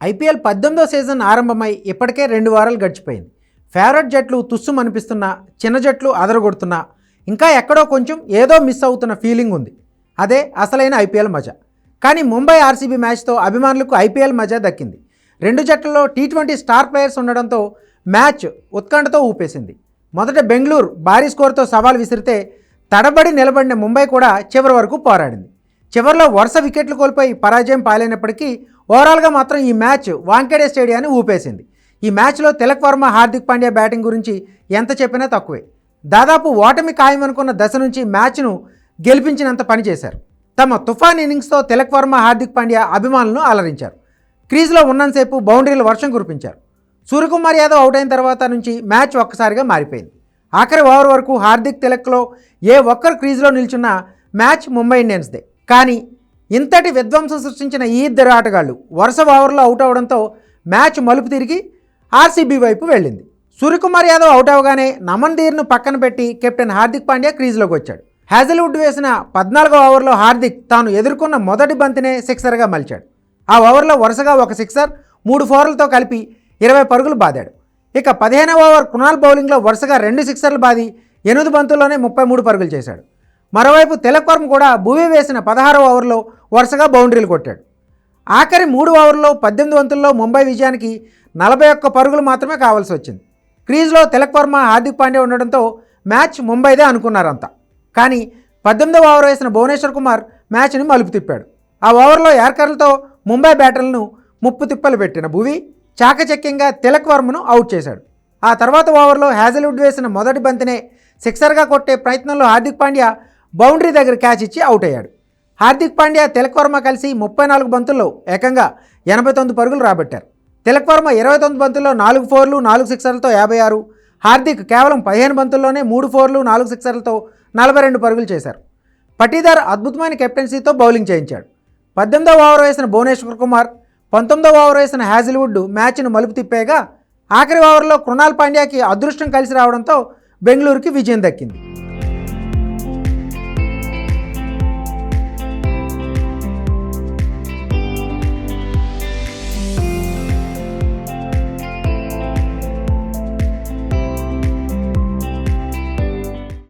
IPL 18వ season ఆరంభమై ఇప్పటికే 2 వారాలు గడిచిపోయింది. ఫేవరెట్ జట్లు తుస్సుమనిపిస్తున్నా, చిన్న జట్లు అదరగొడుతున్నా, ఇంకా ఎక్కడో కొంచెం ఏదో మిస్ అవుతున్న ఫీలింగ్ ఉంది. అదే అసలైన ఐపీఎల్ మజా. కానీ ముంబై ఆర్సీబీ మ్యాచ్తో అభిమానులకు ఐపీఎల్ మజా దక్కింది. 2 జట్లలో టీ20 స్టార్ ప్లేయర్స్ ఉండడంతో మ్యాచ్ ఉత్కంఠతో ఊపేసింది. మొదట బెంగళూరు భారీ స్కోర్తో సవాల్ విసిరితే తడబడి నిలబడిన ముంబై కూడా చివరి వరకు పోరాడింది. చివరిలో వరుస వికెట్లు కోల్పోయి పరాజయం పాలైనప్పటికీ ఓవరాల్గా మాత్రం ఈ మ్యాచ్ వాంఖేడే స్టేడియాన్ని ఊపేసింది. ఈ మ్యాచ్లో తిలక్ వర్మ, హార్దిక్ పాండ్యా బ్యాటింగ్ గురించి ఎంత చెప్పినా తక్కువే. దాదాపు ఓటమి ఖాయమనుకున్న దశ నుంచి మ్యాచ్ను గెలిపించినంత పనిచేశారు. తమ తుఫాన్ ఇన్నింగ్స్తో తిలక్ వర్మ, హార్దిక్ పాండ్యా అభిమానులను అలరించారు. క్రీజ్లో ఉన్నంతసేపు బౌండరీలు వర్షం కురిపించారు. సూర్యకుమార్ యాదవ్ అవుట్ అయిన తర్వాత నుంచి మ్యాచ్ ఒక్కసారిగా మారిపోయింది. ఆఖరి ఓవర్ వరకు హార్దిక్, తిలక్లో ఏ ఒక్కరు క్రీజ్లో నిల్చున్నా మ్యాచ్ ముంబై ఇండియన్స్దే. కానీ ఇంతటి విధ్వంసం సృష్టించిన ఈ ఇద్దరు ఆటగాళ్లు వరుస ఓవర్లో అవుట్ అవడంతో మ్యాచ్ మలుపు తిరిగి ఆర్సీబీ వైపు వెళ్ళింది. సూర్యకుమార్ యాదవ్ అవుట్ అవగానే నమన్ ధీర్ను పక్కన పెట్టి కెప్టెన్ హార్దిక్ పాండ్యా క్రీజ్లోకి వచ్చాడు. హ్యాజల్వుడ్ వేసిన 14వ ఓవర్లో హార్దిక్ తాను ఎదుర్కొన్న మొదటి బంతినే సిక్సర్గా మలిచాడు. ఆ ఓవర్లో వరుసగా ఒక సిక్సర్, 3 ఫోర్లతో కలిపి 20 పరుగులు బాదాడు. ఇక 15వ ఓవర్ కృణాల్ బౌలింగ్లో వరుసగా 2 సిక్సర్లు బాది 8 బంతుల్లోనే 33 పరుగులు చేశాడు. మరోవైపు తిలక్ వర్మ కూడా భువీ వేసిన 16వ ఓవర్లో వరుసగా బౌండరీలు కొట్టాడు. ఆఖరి 3 ఓవర్లో 18 బంతుల్లో ముంబై విజయానికి 41 పరుగులు మాత్రమే కావాల్సి వచ్చింది. క్రీజ్లో తిలక్ వర్మ, హార్దిక్ పాండ్యా ఉండడంతో మ్యాచ్ ముంబైదే అనుకున్నారంతా. కానీ 18వ ఓవర్ వేసిన భువనేశ్వర్ కుమార్ మ్యాచ్ని మలుపు తిప్పాడు. ఆ ఓవర్లో యార్కర్లతో ముంబై బ్యాటర్లను ముప్పు తిప్పలు పెట్టిన భువీ చాకచక్యంగా తిలక్ వర్మను అవుట్ చేశాడు. ఆ తర్వాత ఓవర్లో హ్యాజల్వుడ్ వేసిన మొదటి బంతినే సిక్సర్గా కొట్టే ప్రయత్నంలో హార్దిక్ పాండ్యా బౌండరీ దగ్గర క్యాచ్ ఇచ్చి అవుట్ అయ్యాడు. హార్దిక్ పాండ్యా, తిలక్ వర్మ కలిసి 34 బంతుల్లో ఏకంగా 89 పరుగులు రాబట్టారు. తిలక్ వర్మ 29 బంతుల్లో 4 ఫోర్లు, 4 సిక్సర్లతో 56, హార్దిక్ కేవలం 15 బంతుల్లోనే 3 ఫోర్లు, 4 సిక్సర్లతో 42 పరుగులు చేశారు. పటీదార్ అద్భుతమైన కెప్టెన్సీతో బౌలింగ్ చేయించాడు. 18వ ఓవర్ వేసిన భువనేశ్వర్ కుమార్, 19వ ఓవర్ వేసిన హ్యాజల్వుడ్ మ్యాచ్ను మలుపు తిప్పేగా ఆఖరి ఓవర్లో కృణాల్ పాండ్యాకి అదృష్టం కలిసి రావడంతో బెంగళూరుకి విజయం దక్కింది.